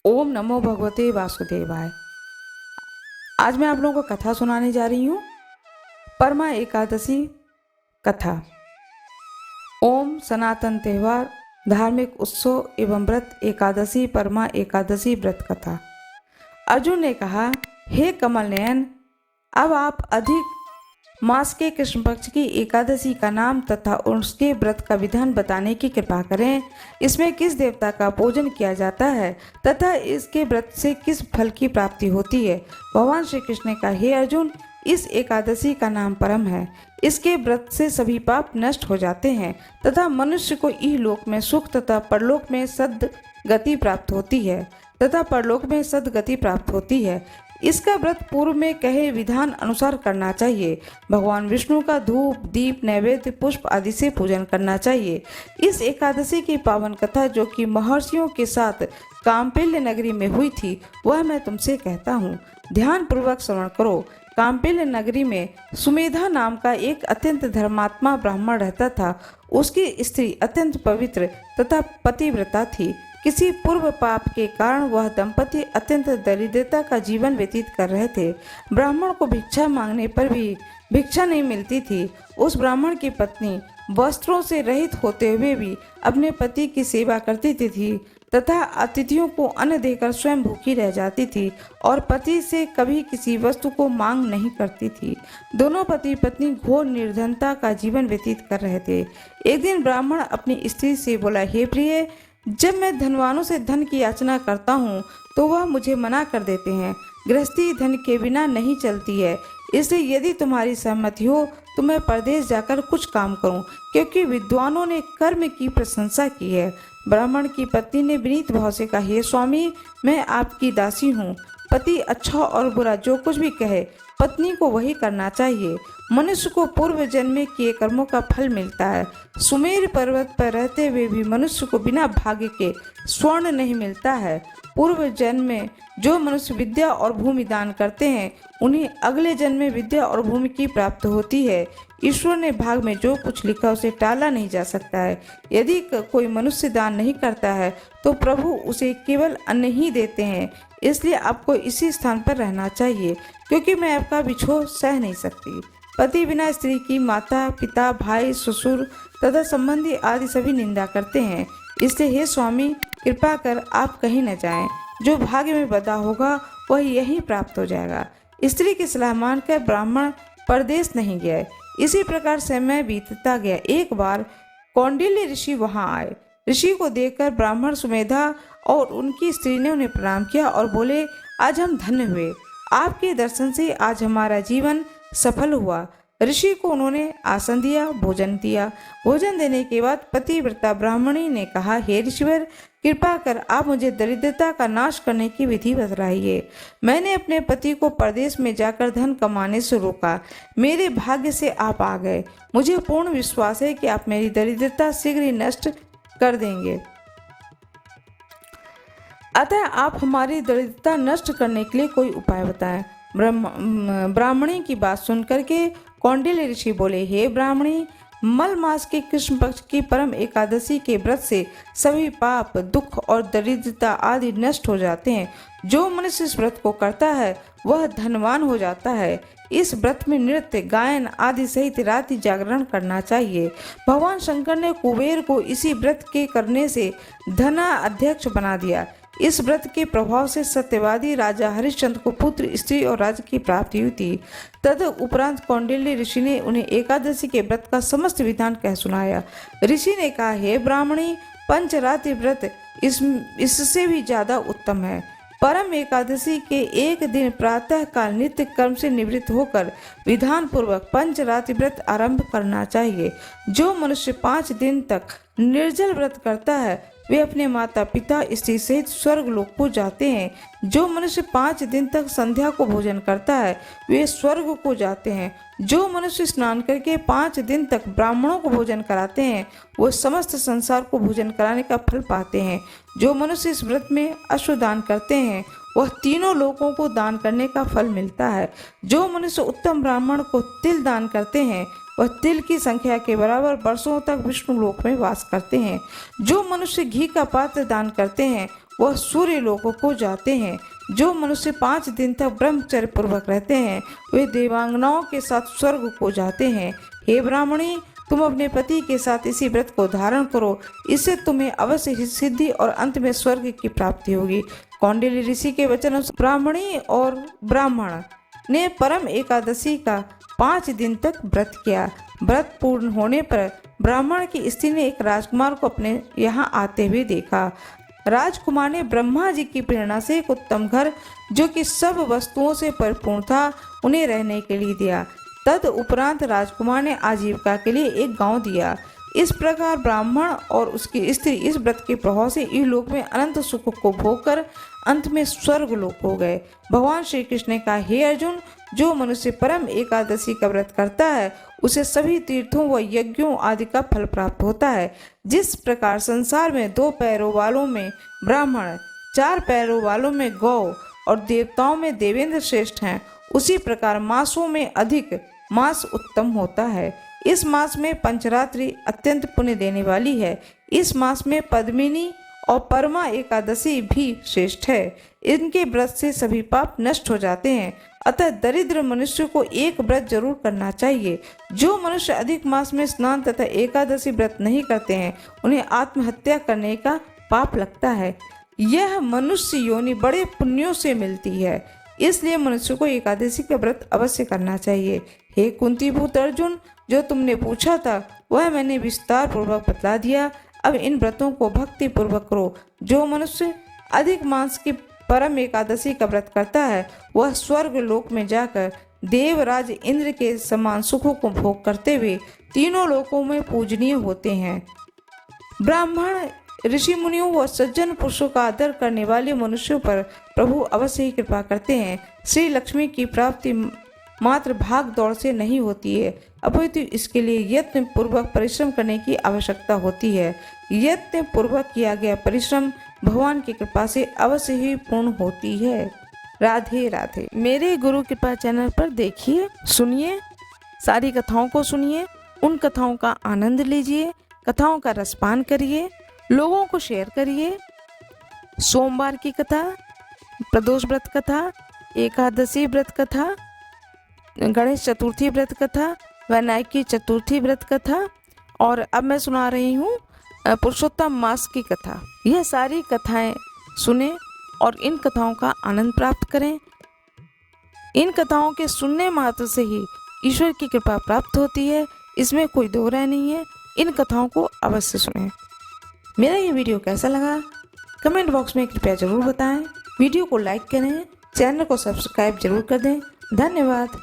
ओम नमो भगवते वासुदेवाय। आज मैं आप लोगों को कथा सुनाने जा रही हूँ। परमा एकादशी कथा। ओम सनातन त्योहार, धार्मिक उत्सव एवं व्रत एकादशी, परमा एकादशी व्रत कथा। अर्जुन ने कहा, हे कमल नयन, अब आप अधिक मास के कृष्ण पक्ष की एकादशी का नाम तथा उसके व्रत का विधान बताने की कृपा करें। इसमें किस देवता का पूजन किया जाता है तथा इसके व्रत से किस फल की प्राप्ति होती है। भगवान श्री कृष्ण ने कहा, हे अर्जुन, इस एकादशी का नाम परम है। इसके व्रत से सभी पाप नष्ट हो जाते हैं तथा मनुष्य को इहलोक में सुख तथा परलोक में सद्गति प्राप्त होती है। इसका व्रत पूर्व में कहे विधान अनुसार करना चाहिए। भगवान विष्णु का धूप, दीप, नैवेद्य, पुष्प आदि से पूजन करना चाहिए। इस एकादशी की पावन कथा जो कि महर्षियों के साथ काम्पिल्य नगरी में हुई थी, वह मैं तुमसे कहता हूँ। ध्यान पूर्वक श्रवण करो। काम्पिल्य नगरी में सुमेधा नाम का एक अत्यंत धर्मात्मा ब्राह्मण रहता था। उसकी स्त्री अत्यंत पवित्र तथा पतिव्रता थी। किसी पूर्व पाप के कारण वह दंपति अत्यंत दरिद्रता का जीवन व्यतीत कर रहे थे। ब्राह्मण को भिक्षा मांगने पर भी भिक्षा नहीं मिलती थी। उस ब्राह्मण की पत्नी वस्त्रों से रहित होते हुए भी अपने पति की सेवा करती थी तथा अतिथियों को अन्न देकर स्वयं भूखी रह जाती थी और पति से कभी किसी वस्तु को मांग नहीं करती थी। दोनों पति पत्नी घोर निर्धनता का जीवन व्यतीत कर रहे थे। एक दिन ब्राह्मण अपनी स्त्री से बोला, हे प्रिय, जब मैं धनवानों से धन की याचना करता हूँ तो वह मुझे मना कर देते हैं। गृहस्थी धन के बिना नहीं चलती है, इसलिए यदि तुम्हारी सहमति हो तो मैं परदेश जाकर कुछ काम करूं, क्योंकि विद्वानों ने कर्म की प्रशंसा की है। ब्राह्मण की पत्नी ने विनीत भाव से कहा, हे स्वामी, मैं आपकी दासी हूँ। पति अच्छा और बुरा जो कुछ भी कहे, पत्नी को वही करना चाहिए। मनुष्य को पूर्व जन्म में किए कर्मों का फल मिलता है। सुमेर पर्वत पर रहते हुए भी मनुष्य को बिना भाग्य के स्वर्ण नहीं मिलता है। पूर्व जन्म में जो मनुष्य विद्या और भूमि दान करते हैं, उन्हें अगले जन्म में विद्या और भूमि की प्राप्ति होती है। ईश्वर ने भाग में जो कुछ लिखा उसे टाला नहीं जा सकता है। यदि कोई मनुष्य दान नहीं करता है तो प्रभु उसे केवल अन्न ही देते हैं। इसलिए आपको इसी स्थान पर रहना चाहिए, क्योंकि मैं आपका बिछोह सह नहीं सकती। पति बिना स्त्री की माता, पिता, भाई, ससुर तथा संबंधी आदि सभी निंदा करते हैं। इसलिए हे स्वामी, कृपा कर आप कहीं न जाएं। जो भाग्य में बदा होगा वह यहीं प्राप्त हो जाएगा। स्त्री की सलाह मानकर ब्राह्मण परदेश नहीं गए। इसी प्रकार समय बीतता गया। एक बार कौंडिल्य ऋषि वहां आए। ऋषि को देखकर ब्राह्मण सुमेधा और उनकी स्त्री ने उन्हें प्रणाम किया और बोले, आज हम धन्य हुए। आपके दर्शन से आज हमारा जीवन सफल हुआ। ऋषि को उन्होंने आसन दिया, भोजन दिया। भोजन देने के बाद पतिव्रता ब्राह्मणी ने कहा, हे ऋषिवर, कृपा कर आप मुझे दरिद्रता का नाश करने की विधि बतलाइए। मैंने अपने पति को परदेश में जाकर धन कमाने से रोका। मेरे भाग्य से आप आ गए। मुझे पूर्ण विश्वास है कि आप मेरी दरिद्रता शीघ्र ही नष्ट कर देंगे। अतः आप हमारी दरिद्रता नष्ट करने के लिए कोई उपाय बताएं। ब्राह्मणी की बात सुनकर के कौंडिल्य ऋषि बोले, हे ब्राह्मणी, मल मास के कृष्ण पक्ष की परम एकादशी के व्रत से सभी पाप, दुख और दरिद्रता आदि नष्ट हो जाते हैं। जो मनुष्य इस व्रत को करता है वह धनवान हो जाता है। इस व्रत में नृत्य, गायन आदि सहित रात्रि जागरण करना चाहिए। भगवान शंकर ने कुबेर को इसी व्रत के करने से धना अध्यक्ष बना दिया। इस व्रत के प्रभाव से सत्यवादी राजा हरिश्चंद्र को पुत्र, स्त्री और राज्य की प्राप्ति हुई थी। तद उपरांत कौंडिल्य ऋषि ने उन्हें एकादशी के व्रत का समस्त विधान कह सुनाया। ऋषि ने कहा, हे ब्राह्मणी, पंचरात्रि व्रत इससे भी ज्यादा उत्तम है। परम एकादशी के एक दिन प्रातः काल नित्य कर्म से निवृत्त होकर विधान पूर्वक पंचरात्रि व्रत आरंभ करना चाहिए। जो मनुष्य 5 दिन तक निर्जल व्रत करता है वे अपने माता पिता, स्त्री सहित स्वर्ग लोक को जाते हैं। जो मनुष्य 5 दिन तक संध्या को भोजन करता है वे स्वर्ग को जाते हैं। जो मनुष्य स्नान करके 5 दिन तक ब्राह्मणों को भोजन कराते हैं वो समस्त संसार को भोजन कराने का फल पाते हैं। जो मनुष्य इस व्रत में अश्वदान करते हैं वह तीनों लोकों को दान करने का फल मिलता है। जो मनुष्य उत्तम ब्राह्मण को तिल दान करते हैं वह तिल की संख्या के बराबर वर्षों तक विष्णु लोक में वास करते हैं। जो मनुष्य घी का पात्र दान करते हैं वह सूर्य लोकों को जाते हैं। जो मनुष्य 5 दिन तक ब्रह्मचर्य पूर्वक रहते हैं वे देवांगनाओं के साथ स्वर्ग को जाते हैं। हे ब्राह्मणी, तुम अपने पति के साथ इसी व्रत को धारण करो, इससे तुम्हें अवश्य ही सिद्धि और अंत में स्वर्ग की प्राप्ति होगी। कौंडिल्य ऋषि के वचन ब्राह्मणी और ब्राह्मण ने परम एकादशी का 5 दिन तक व्रत किया। व्रत पूर्ण होने पर ब्राह्मण की स्त्री ने एक राजकुमार को अपने यहाँ आते हुए देखा। राजकुमार ने ब्रह्मा जी की प्रेरणा से एक उत्तम घर, जो कि सब वस्तुओं से परिपूर्ण था, उन्हें रहने के लिए दिया। तद उपरांत राजकुमार ने आजीविका के लिए एक गांव दिया। इस प्रकार ब्राह्मण और उसकी स्त्री इस व्रत के प्रभाव से इहलोक में अनंत सुख को भोगकर अंत में स्वर्ग लोक हो गए। भगवान श्री कृष्ण ने कहा, हे अर्जुन, जो मनुष्य परम एकादशी का व्रत करता है उसे सभी तीर्थों व यज्ञों आदि का फल प्राप्त होता है। जिस प्रकार संसार में 2 पैरों वालों में ब्राह्मण, 4 पैरों वालों में गौ और देवताओं में देवेंद्र श्रेष्ठ हैं, उसी प्रकार मासों में अधिक मास उत्तम होता है। इस मास में पंचरात्रि अत्यंत पुण्य देने वाली है। इस मास में पद्मिनी और परमा एकादशी भी श्रेष्ठ है। इनके व्रत से सभी पाप नष्ट हो जाते हैं। अतः दरिद्र मनुष्य को एक व्रत जरूर करना चाहिए। जो मनुष्य अधिक मास में स्नान तथा एकादशी व्रत नहीं करते हैं उन्हें आत्महत्या करने का पाप लगता है। यह मनुष्य योनि बड़े पुण्यों से मिलती है, इसलिए मनुष्य को एकादशी का व्रत अवश्य करना चाहिए। हे कुंतीपुत्र अर्जुन, जो तुमने पूछा था वह मैंने विस्तार पूर्वक बतला दिया। अब इन व्रतों को भक्ति पूर्वक करो। जो मनुष्य अधिक मास की परम एकादशी का व्रत करता है वह स्वर्ग लोक में जाकर देवराज इंद्र के समान सुखों को भोग करते हुए तीनों लोकों में पूजनीय होते हैं। ब्राह्मण, ऋषि मुनियों व सज्जन पुरुषों का आदर करने वाले मनुष्यों पर प्रभु अवश्य ही कृपा करते हैं। श्री लक्ष्मी की प्राप्ति मात्र भाग दौड़ से नहीं होती है, अपितु इसके लिए यत्न पूर्वक परिश्रम करने की आवश्यकता होती है। यत्न पूर्वक किया गया परिश्रम भगवान की कृपा से अवश्य ही पूर्ण होती है। राधे राधे। मेरे गुरु कृपा चैनल पर देखिए, सुनिए, सारी कथाओं को सुनिए, उन कथाओं का आनंद लीजिए, कथाओं का रसपान करिए, लोगों को शेयर करिए। सोमवार की कथा, प्रदोष व्रत कथा, एकादशी व्रत कथा, गणेश चतुर्थी व्रत कथा, विनायक की चतुर्थी व्रत कथा, और अब मैं सुना रही हूँ पुरुषोत्तम मास की कथा। यह सारी कथाएं सुने और इन कथाओं का आनंद प्राप्त करें। इन कथाओं के सुनने मात्र से ही ईश्वर की कृपा प्राप्त होती है, इसमें कोई दो राय नहीं है। इन कथाओं को अवश्य सुनें। मेरा ये वीडियो कैसा लगा कमेंट बॉक्स में कृपया जरूर बताएं। वीडियो को लाइक करें, चैनल को सब्सक्राइब जरूर कर दें। धन्यवाद।